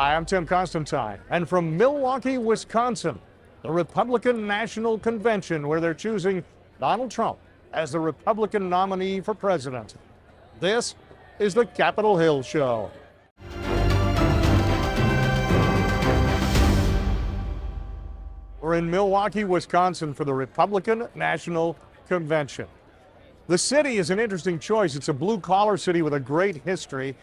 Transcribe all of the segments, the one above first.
Hi, I'm Tim Constantine, and from Milwaukee, Wisconsin, the Republican National Convention, where they're choosing Donald Trump as the Republican nominee for president. This is the Capitol Hill Show. We're in Milwaukee, Wisconsin for the Republican National Convention. The city is an interesting choice. It's a blue-collar city with a great history.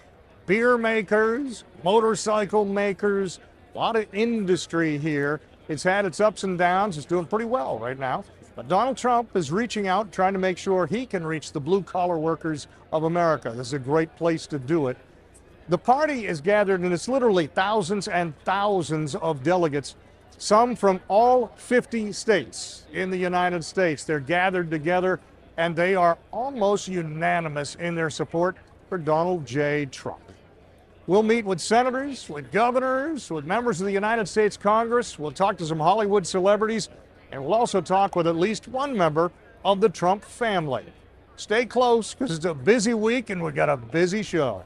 Beer makers, motorcycle makers, a lot of industry here. It's had its ups and downs. It's doing pretty well right now. But Donald Trump is reaching out, trying to make sure he can reach the blue-collar workers of America. This is a great place to do it. The party is gathered, and it's literally thousands and thousands of delegates, some from all 50 states in the United States. They're gathered together, and they are almost unanimous in their support for Donald J. Trump. We'll meet with senators, with governors, with members of the United States Congress. We'll talk to some Hollywood celebrities, and we'll also talk with at least one member of the Trump family. Stay close, because it's a busy week, and we've got a busy show.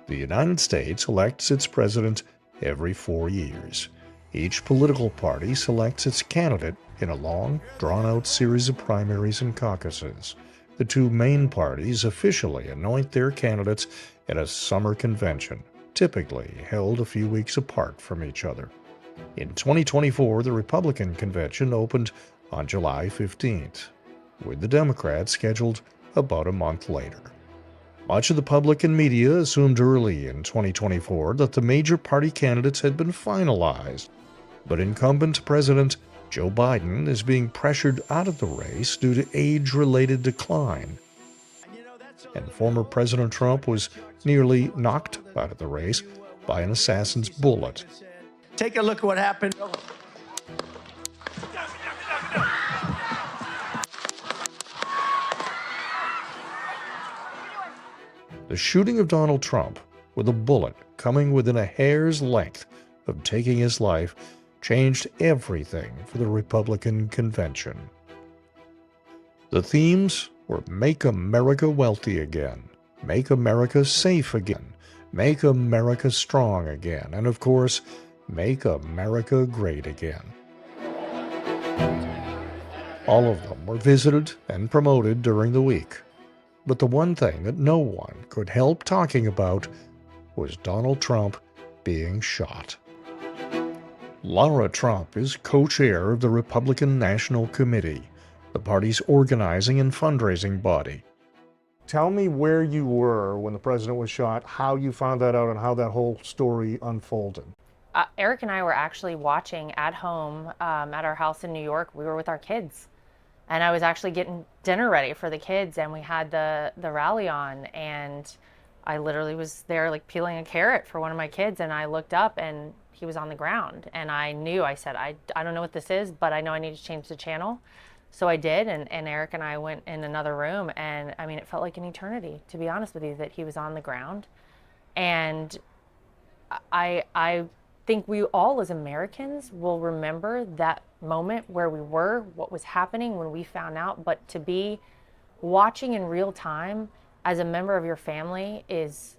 The United States elects its president every 4 years. Each political party selects its candidate in a long, drawn-out series of primaries and caucuses. The two main parties officially anoint their candidates at a summer convention, typically held a few weeks apart from each other. In 2024, the Republican convention opened on July 15th, with the Democrats scheduled about a month later. Much of the public and media assumed early in 2024 that the major party candidates had been finalized, but incumbent President Joe Biden is being pressured out of the race due to age-related decline. And former President Trump was nearly knocked out of the race by an assassin's bullet. Take a look at what happened. The shooting of Donald Trump with a bullet coming within a hair's length of taking his life changed everything for the Republican convention. The themes were Make America Wealthy Again, Make America Safe Again, Make America Strong Again, and of course, Make America Great Again. All of them were visited and promoted during the week. But the one thing that no one could help talking about was Donald Trump being shot. Laura Trump is co-chair of the Republican National Committee, the party's organizing and fundraising body. Tell me where you were when the president was shot, how you found that out, and how that whole story unfolded. Eric and I were actually watching at home at our house in New York. We were with our kids. And I was actually getting dinner ready for the kids, and we had the rally on, and I literally was there like peeling a carrot for one of my kids, and I looked up and he was on the ground, and I knew, I said, I don't know what this is, but I know I need to change the channel. So I did, and Eric and I went in another room, and I mean, it felt like an eternity, to be honest with you, that he was on the ground. And I think we all as Americans will remember that moment where we were, what was happening when we found out, but to be watching in real time as a member of your family is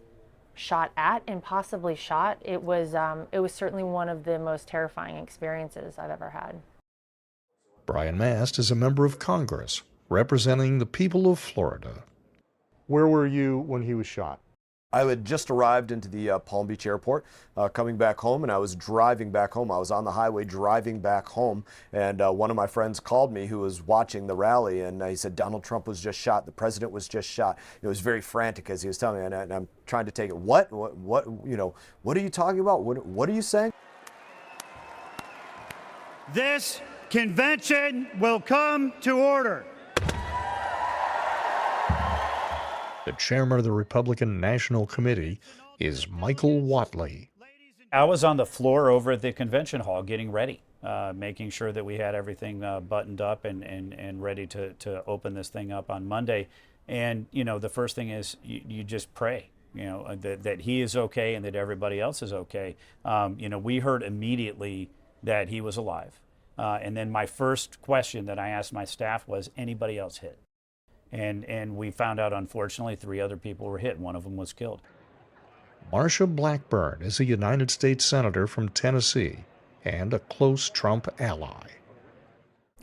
shot at and possibly shot, it was certainly one of the most terrifying experiences I've ever had. Brian Mast is a member of Congress representing the people of Florida. Where were you when he was shot? I had just arrived into the Palm Beach airport, coming back home, and I was driving back home. I was on the highway driving back home, and one of my friends called me who was watching the rally, and he said Donald Trump was just shot. The president was just shot. It was very frantic as he was telling me, and I'm trying to take it. What, you know, what are you talking about? What are you saying? This convention will come to order. The chairman of the Republican National Committee is Michael Whatley. I was on the floor over at the convention hall getting ready, making sure that we had everything buttoned up and ready to open this thing up on Monday. And, you know, the first thing is you just pray, you know, that he is okay and that everybody else is okay. You know, we heard immediately that he was alive. And then my first question that I asked my staff was, anybody else hit? And we found out, unfortunately, 3 other people were hit. One of them was killed. Marsha Blackburn is a United States Senator from Tennessee and a close Trump ally.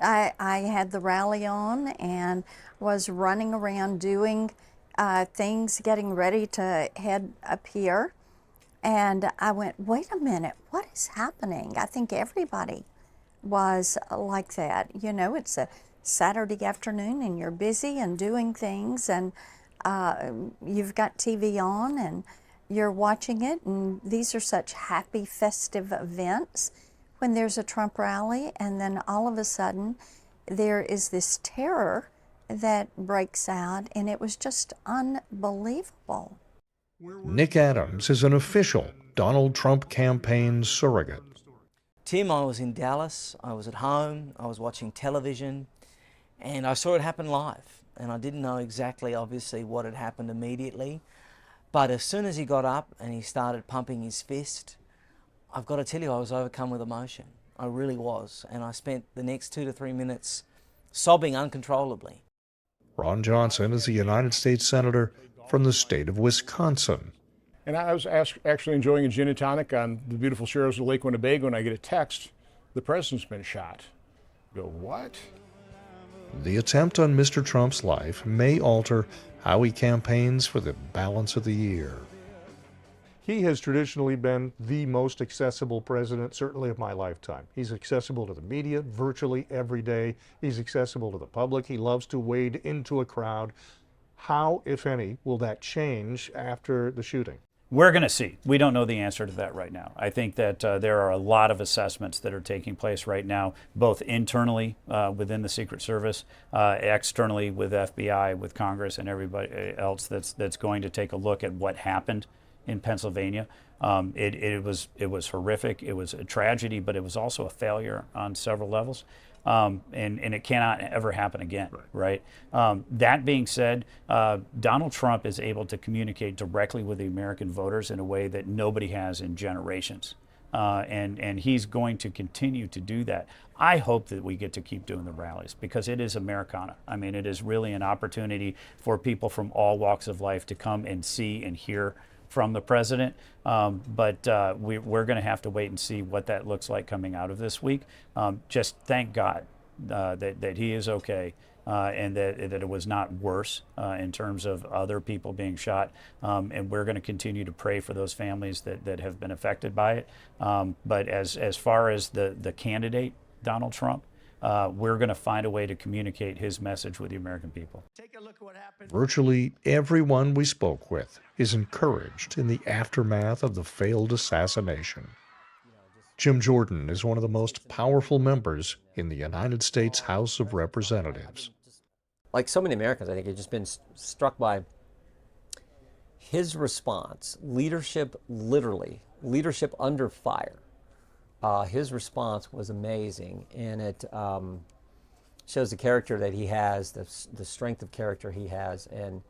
I had the rally on and was running around doing things, getting ready to head up here. And I went, wait a minute, what is happening? I think everybody was like that. You know, it's a Saturday afternoon and you're busy and doing things, and you've got TV on and you're watching it, and these are such happy, festive events when there's a Trump rally, and then all of a sudden there is this terror that breaks out, and it was just unbelievable. Nick Adams is an official Donald Trump campaign surrogate. Tim, I was in Dallas, I was at home, I was watching television, and I saw it happen live. And I didn't know exactly, obviously, what had happened immediately. But as soon as he got up and he started pumping his fist, I've got to tell you, I was overcome with emotion. I really was. And I spent the next 2 to 3 minutes sobbing uncontrollably. Ron Johnson is a United States Senator from the state of Wisconsin. And I was actually enjoying a gin and tonic on the beautiful shores of Lake Winnebago, and I get a text, the president's been shot. I go, what? The attempt on Mr. Trump's life may alter how he campaigns for the balance of the year. He has traditionally been the most accessible president, certainly of my lifetime. He's accessible to the media virtually every day. He's accessible to the public. He loves to wade into a crowd. How, if any, will that change after the shooting? We're going to see. We don't know the answer to that right now. I think that there are a lot of assessments that are taking place right now, both internally within the Secret Service, externally with FBI, with Congress, and everybody else that's going to take a look at what happened in Pennsylvania. It was horrific. It was a tragedy, but it was also a failure on several levels. And it cannot ever happen again, right? That being said, Donald Trump is able to communicate directly with the American voters in a way that nobody has in generations. And he's going to continue to do that. I hope that we get to keep doing the rallies, because it is Americana. I mean, it is really an opportunity for people from all walks of life to come and see and hear from the president, but we're going to have to wait and see what that looks like coming out of this week. Just thank God that he is okay, and that it was not worse in terms of other people being shot. And we're going to continue to pray for those families that have been affected by it. But as far as the candidate, Donald Trump, we're going to find a way to communicate his message with the American people. Take a look at what happened. Virtually everyone we spoke with is encouraged in the aftermath of the failed assassination. Jim Jordan is one of the most powerful members in the United States House of Representatives. Like so many Americans, I think, have just been struck by his response, leadership, literally, leadership under fire. His response was amazing, and it shows the character that he has, the strength of character he has, and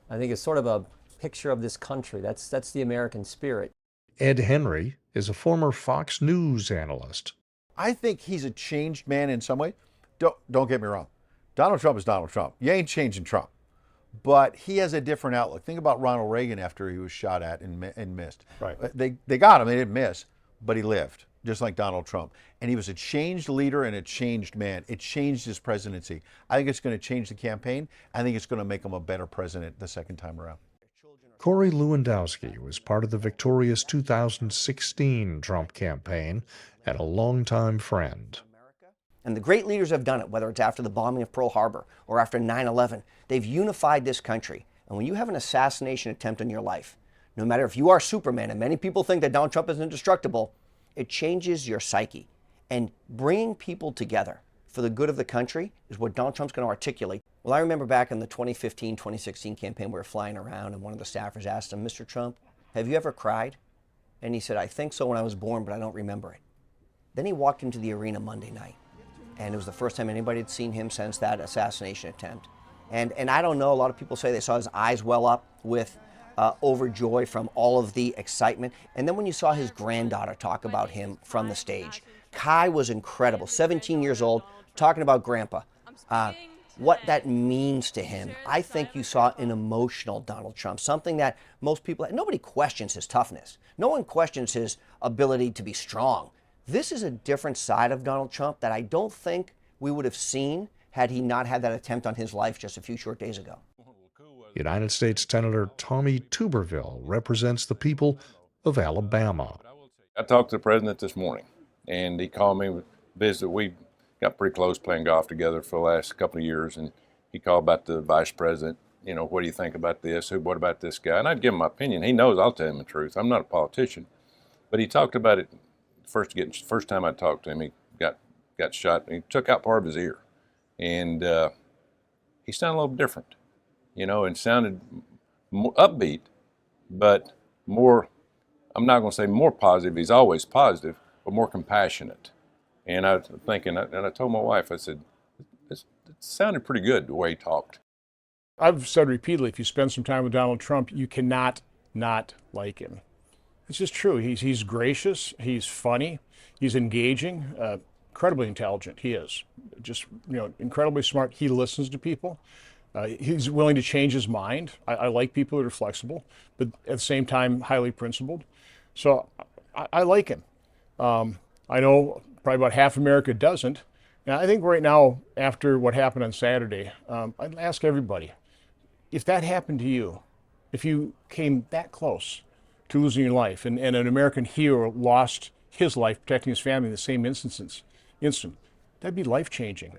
I think it's sort of a picture of this country. That's the American spirit. Ed Henry is a former Fox News analyst. I think he's a changed man in some way. Don't get me wrong. Donald Trump is Donald Trump. You ain't changing Trump. But he has a different outlook. Think about Ronald Reagan after he was shot at and missed. Right. They got him. They didn't miss, but he lived, just like Donald Trump. And he was a changed leader and a changed man. It changed his presidency. I think it's going to change the campaign. I think it's going to make him a better president the second time around. Corey Lewandowski was part of the victorious 2016 Trump campaign and a longtime friend. And the great leaders have done it, whether it's after the bombing of Pearl Harbor or after 9/11. They've unified this country. And when you have an assassination attempt in your life, no matter if you are Superman, and many people think that Donald Trump is indestructible, it changes your psyche. And bringing people together for the good of the country is what Donald Trump's going to articulate. Well, I remember back in the 2015, 2016 campaign, we were flying around, and one of the staffers asked him, "Mr. Trump, have you ever cried?" And he said, "I think so when I was born, but I don't remember it." Then he walked into the arena Monday night, and it was the first time anybody had seen him since that assassination attempt. And I don't know, a lot of people say they saw his eyes well up with overjoy from all of the excitement. And then when you saw his granddaughter talk about him from the stage, Kai was incredible, 17 years old, talking about Grandpa. what that means to him. I think you saw an emotional Donald Trump, something that most people, nobody questions his toughness. No one questions his ability to be strong. This is a different side of Donald Trump that I don't think we would have seen had he not had that attempt on his life just a few short days ago. United States Senator Tommy Tuberville represents the people of Alabama. I talked to the president this morning, and he called me with visit. We got pretty close playing golf together for the last couple of years, and he called about the vice president. You know, what do you think about this? What about this guy? And I'd give him my opinion. He knows I'll tell him the truth. I'm not a politician, but he talked about it first time I talked to him. He got shot, and he took out part of his ear, and he sounded a little different, you know, and sounded more upbeat, but more. I'm not going to say more positive. He's always positive, but more compassionate. And I was thinking, and I told my wife, I said, it sounded pretty good the way he talked. I've said repeatedly, if you spend some time with Donald Trump, you cannot not like him. It's just true. He's gracious. He's funny. He's engaging. Incredibly intelligent. He is. Just, you know, incredibly smart. He listens to people. He's willing to change his mind. I like people that are flexible, but at the same time, highly principled. So I like him. I know probably about half America doesn't. And I think right now, after what happened on Saturday, I'd ask everybody, if that happened to you, if you came that close to losing your life, and an American hero lost his life protecting his family in the same instant, that'd be life-changing.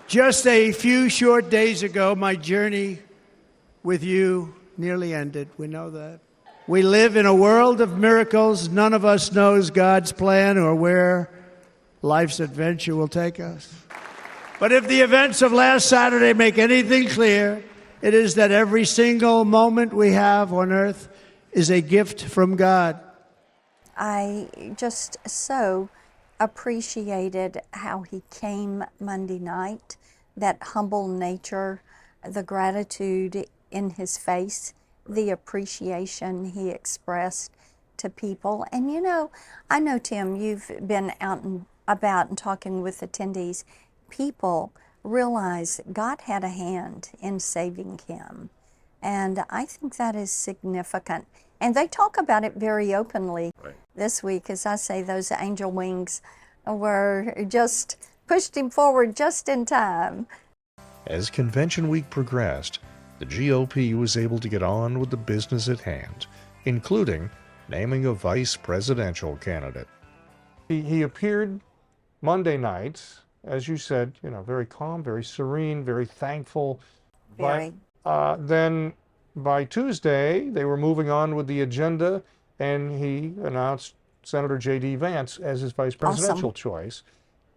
Just a few short days ago, my journey with you nearly ended. We know that. We live in a world of miracles. None of us knows God's plan or where life's adventure will take us. But if the events of last Saturday make anything clear, it is that every single moment we have on earth is a gift from God. I just so appreciated how he came Monday night, that humble nature, the gratitude in his face, the appreciation he expressed to people. And you know, I know, Tim, you've been out and about and talking with attendees. People realize God had a hand in saving him. And I think that is significant. And they talk about it very openly this week. As I say, those angel wings were just pushed him forward just in time. As convention week progressed, the GOP was able to get on with the business at hand, including naming a vice presidential candidate. He appeared Monday night, as you said, you know, very calm, very serene, very thankful. Very. But then by Tuesday, they were moving on with the agenda, and he announced Senator JD Vance as his vice presidential choice.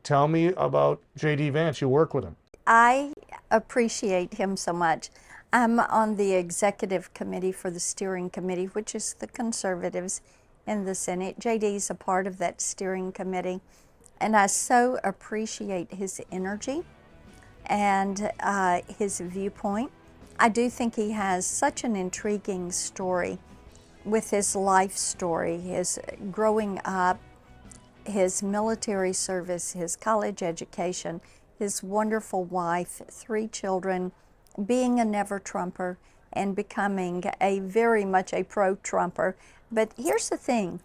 Tell me about JD Vance. You work with him. I appreciate him so much. I'm on the executive committee for the steering committee, which is the conservatives in the Senate. JD's a part of that steering committee, and I so appreciate his energy and his viewpoint. I do think he has such an intriguing story with his life story, his growing up, his military service, his college education, his wonderful wife, 3 children, being a never-Trumper and becoming a very much a pro-Trumper. But here's the thing,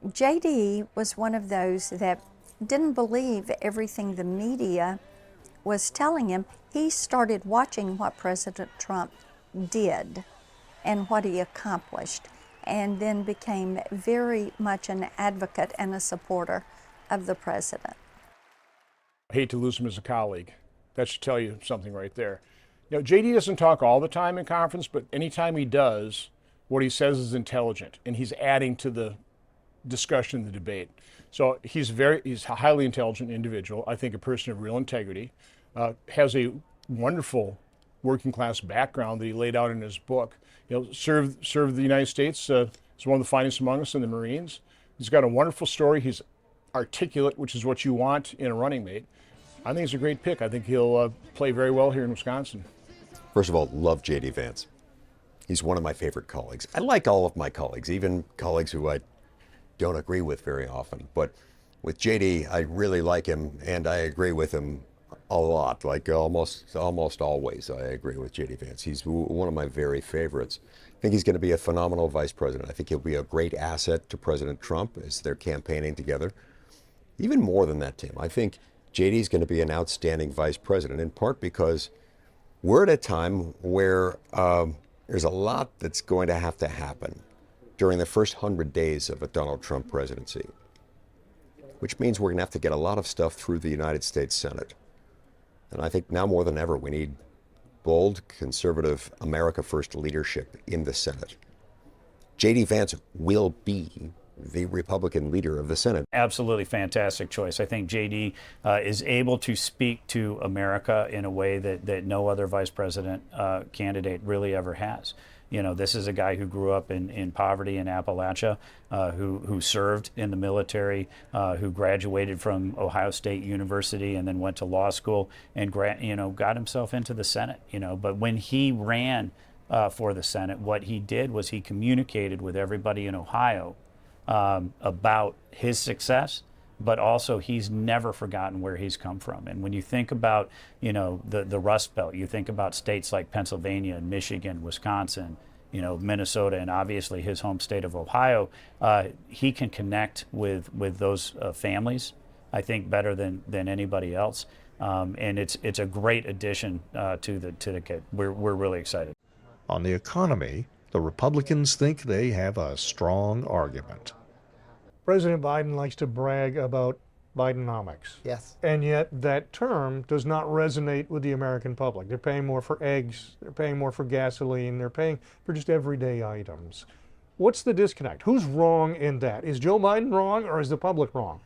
JD was one of those that didn't believe everything the media was telling him. He started watching what President Trump did and what he accomplished, and then became very much an advocate and a supporter of the president. I hate to lose him as a colleague. That should tell you something right there. You know, JD doesn't talk all the time in conference, but anytime he does, what he says is intelligent, and he's adding to the discussion, the debate. So he's a highly intelligent individual. I think a person of real integrity, has a wonderful working class background that he laid out in his book. You know, served the United States as one of the finest among us in the Marines. He's got a wonderful story. He's articulate, which is what you want in a running mate. I think he's a great pick. I think he'll play very well here in Wisconsin. First of all, love JD Vance. He's one of my favorite colleagues. I like all of my colleagues, even colleagues who I don't agree with very often. But With JD, I really like him, and I agree with him a lot. Like almost always, I agree with JD Vance. He's one of my very favorites. I think he's going to be a phenomenal vice president. I think he'll be a great asset to President Trump as they're campaigning together. Even more than that, Tim, I think JD is going to be an outstanding vice president, in part because we're at a time where there's a lot that's going to have to happen during the first 100 days of a Donald Trump presidency, which means we're going to have to get a lot of stuff through the United States Senate. And I think now more than ever, we need bold, conservative, America First leadership in the Senate. JD Vance will be the Republican leader of the Senate. Absolutely fantastic choice. I think JD is able to speak to America in a way that no other vice president candidate really ever has. You know, this is a guy who grew up in poverty in Appalachia, who served in the military, who graduated from Ohio State University and then went to law school and got himself into the Senate. But when he ran for the Senate, what he did was he communicated with everybody in Ohio about his success, but also he's never forgotten where he's come from. And when you think about, the Rust Belt, you think about states like Pennsylvania, Michigan, Wisconsin, Minnesota, and obviously his home state of Ohio, he can connect with those families, I think, better than anybody else. And it's a great addition to the kid. We're really excited. On the economy, the Republicans think they have a strong argument. President Biden likes to brag about Bidenomics. Yes. And yet that term does not resonate with the American public. They're paying more for eggs, they're paying more for gasoline, they're paying for just everyday items. What's the disconnect? Who's wrong in that? Is Joe Biden wrong or is the public wrong?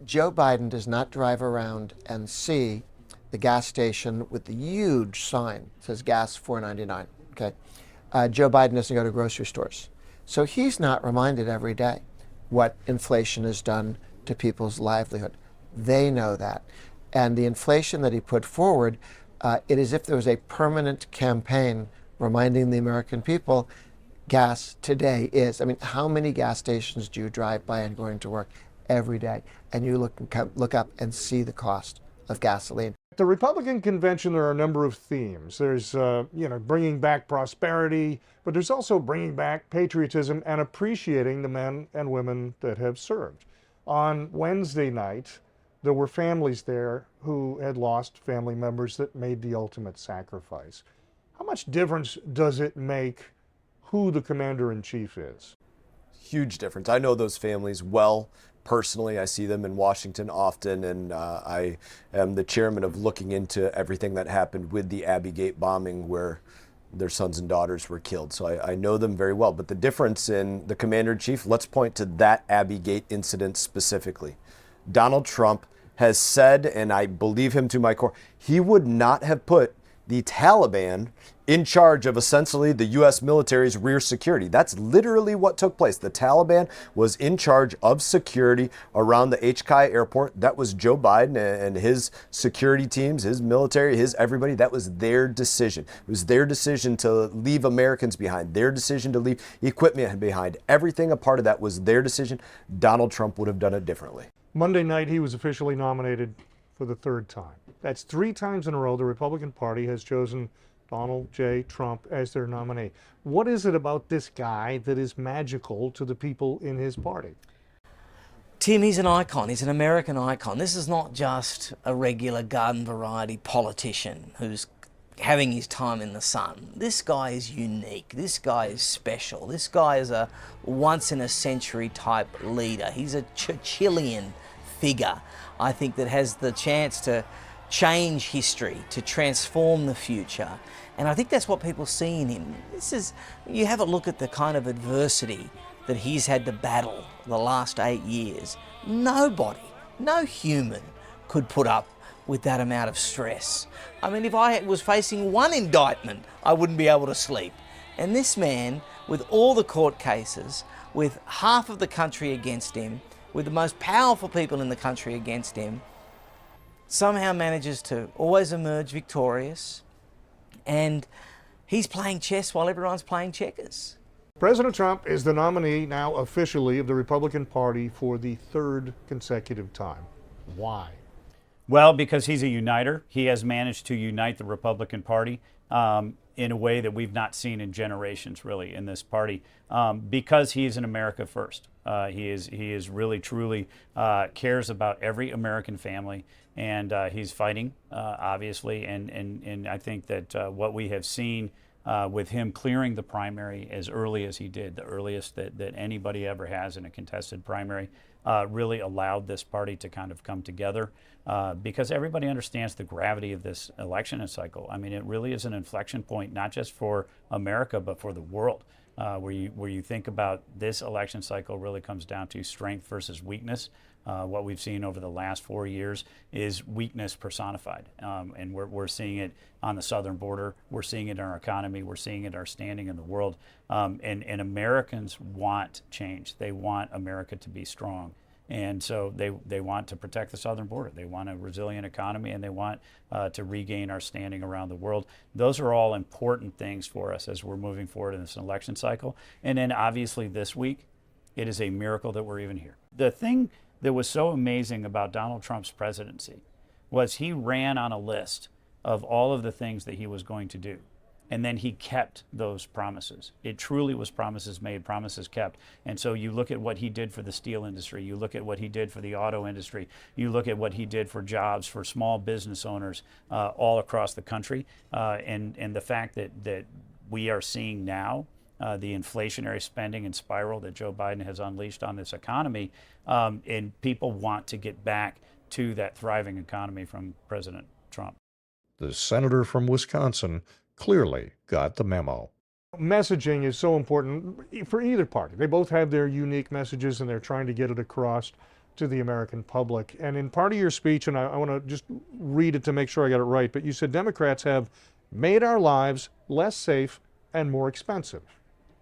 Joe Biden does not drive around and see the gas station with the huge sign that says gas $4.99. Okay. Joe Biden doesn't go to grocery stores. So he's not reminded every day what inflation has done to people's livelihood. They know that. And the inflation that he put forward, it is if there was a permanent campaign reminding the American people, gas today is. I mean, how many gas stations do you drive by and going to work every day? And you look up and see the cost of gasoline. At the Republican convention, there are a number of themes. There's, bringing back prosperity, but there's also bringing back patriotism and appreciating the men and women that have served. On Wednesday night, there were families there who had lost family members that made the ultimate sacrifice. How much difference does it make who the commander-in-chief is? Huge difference. I know those families well. Personally, I see them in Washington often, and I am the chairman of looking into everything that happened with the Abbey Gate bombing where their sons and daughters were killed. So I know them very well. But the difference in the commander-in-chief, let's point to that Abbey Gate incident specifically. Donald Trump has said, and I believe him to my core, he would not have put the Taliban in charge of essentially the U.S. military's rear security. That's literally what took place. The Taliban was in charge of security around the HKI airport. That was Joe Biden and his security teams, his military, his everybody. That was their decision. It was their decision to leave Americans behind, their decision to leave equipment behind. Everything a part of that was their decision. Donald Trump would have done it differently. Monday night, he was officially nominated for the third time. That's 3 times in a row the Republican Party has chosen Donald J. Trump as their nominee. What is it about this guy that is magical to the people in his party? Tim, he's an icon. He's an American icon. This is not just a regular garden variety politician who's having his time in the sun. This guy is unique. This guy is special. This guy is a once-in-a-century type leader. He's a Churchillian figure, I think, that has the chance to change history, to transform the future. And I think that's what people see in him. You have a look at the kind of adversity that he's had to battle the last 8 years. Nobody, no human could put up with that amount of stress. I mean, if I was facing one indictment, I wouldn't be able to sleep. And this man, with all the court cases, with half of the country against him, with the most powerful people in the country against him, somehow manages to always emerge victorious, and he's playing chess while everyone's playing checkers. President Trump is the nominee now officially of the Republican Party for the third consecutive time. Why? Well, because he's a uniter. He has managed to unite the Republican Party in a way that we've not seen in generations, really, in this party, because he is an America first. He is really, truly cares about every American family, and he's fighting, obviously, and I think that what we have seen with him clearing the primary as early as he did, the earliest that anybody ever has in a contested primary, really allowed this party to kind of come together because everybody understands the gravity of this election cycle. I mean, it really is an inflection point, not just for America, but for the world, where you think about this election cycle really comes down to strength versus weakness. What we've seen over the last 4 years is weakness personified, and we're seeing it on the southern border. We're seeing it in our economy. We're seeing it in our standing in the world. And Americans want change. They want America to be strong. And so they want to protect the southern border. They want a resilient economy, and they want to regain our standing around the world. Those are all important things for us as we're moving forward in this election cycle. And then obviously this week, it is a miracle that we're even here. The thing that was so amazing about Donald Trump's presidency was he ran on a list of all of the things that he was going to do. And then he kept those promises. It truly was promises made, promises kept. And so you look at what he did for the steel industry, you look at what he did for the auto industry, you look at what he did for jobs, for small business owners all across the country. And the fact that we are seeing now the inflationary spending and spiral that Joe Biden has unleashed on this economy, and people want to get back to that thriving economy from President Trump. The senator from Wisconsin clearly got the memo. Messaging is so important for either party. They both have their unique messages, and they're trying to get it across to the American public. And in part of your speech, and I want to just read it to make sure I got it right, but you said Democrats have made our lives less safe and more expensive.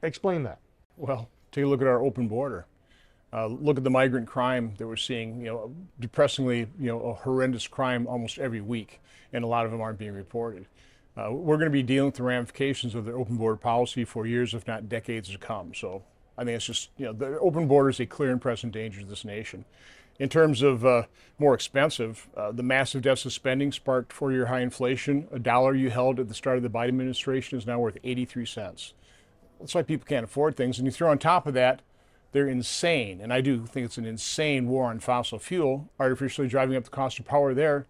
Explain that. Well, take a look at our open border. Look at the migrant crime that we're seeing, depressingly, a horrendous crime almost every week, and a lot of them aren't being reported. We're going to be dealing with the ramifications of the open border policy for years, if not decades to come. So I think it's just, the open border is a clear and present danger to this nation. In terms of more expensive, the massive deficit spending sparked 4-year high inflation. A dollar you held at the start of the Biden administration is now worth 83 cents. That's why people can't afford things. And you throw on top of that, they're insane. And I do think it's an insane war on fossil fuel, artificially driving up the cost of power there.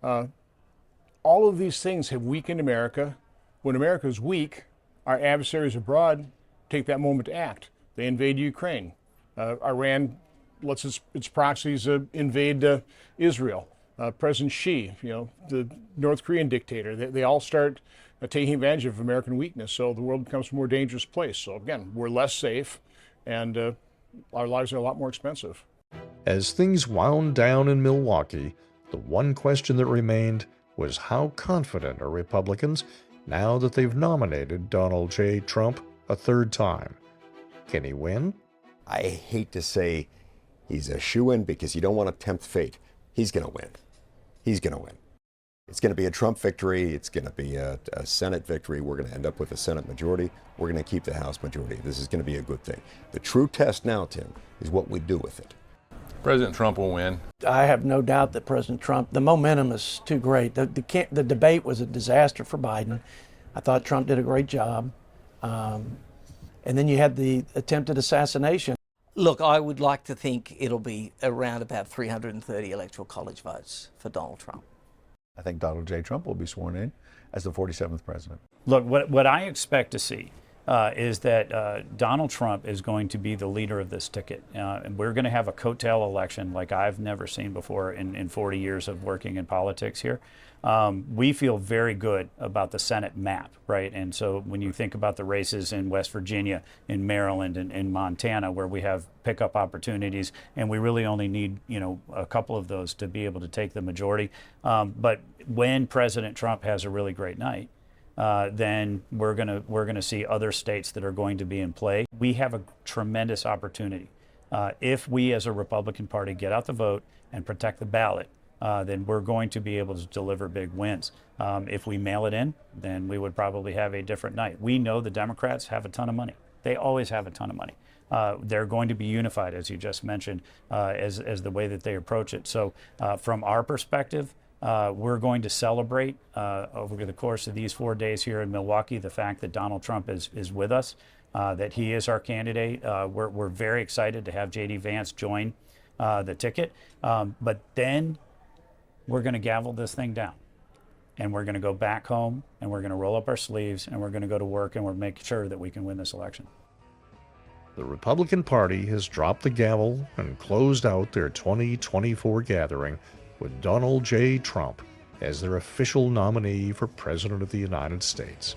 All of these things have weakened America. When America is weak, our adversaries abroad take that moment to act. They invade Ukraine. Iran lets its proxies invade Israel. President Xi, the North Korean dictator, they all start taking advantage of American weakness, so the world becomes a more dangerous place. So again, we're less safe, and our lives are a lot more expensive. As things wound down in Milwaukee, the one question that remained was how confident are Republicans now that they've nominated Donald J. Trump a third time? Can he win? I hate to say he's a shoo-in because you don't want to tempt fate. He's going to win. He's going to win. It's going to be a Trump victory. It's going to be a Senate victory. We're going to end up with a Senate majority. We're going to keep the House majority. This is going to be a good thing. The true test now, Tim, is what we do with it. President Trump will win. I have no doubt that President Trump, the momentum is too great. The debate was a disaster for Biden. I thought Trump did a great job. And then you had the attempted assassination. Look, I would like to think it'll be around about 330 electoral college votes for Donald Trump. I think Donald J. Trump will be sworn in as the 47th president. Look, what I expect to see is that Donald Trump is going to be the leader of this ticket. And we're going to have a coattail election like I've never seen before in 40 years of working in politics here. We feel very good about the Senate map, right? And so when you think about the races in West Virginia, in Maryland, and in Montana, where we have pickup opportunities, and we really only need, a couple of those to be able to take the majority. But when President Trump has a really great night, then we're gonna see other states that are going to be in play. We have a tremendous opportunity. If we as a Republican Party get out the vote and protect the ballot, then we're going to be able to deliver big wins. If we mail it in, then we would probably have a different night. We know the Democrats have a ton of money. They always have a ton of money. They're going to be unified, as you just mentioned, as the way that they approach it. So from our perspective, we're going to celebrate over the course of these 4 days here in Milwaukee the fact that Donald Trump is with us, that he is our candidate. We're very excited to have JD Vance join the ticket. But then we're going to gavel this thing down. And we're going to go back home, and we're going to roll up our sleeves, and we're going to go to work, and we're making sure that we can win this election. The Republican Party has dropped the gavel and closed out their 2024 gathering with Donald J. Trump as their official nominee for President of the United States.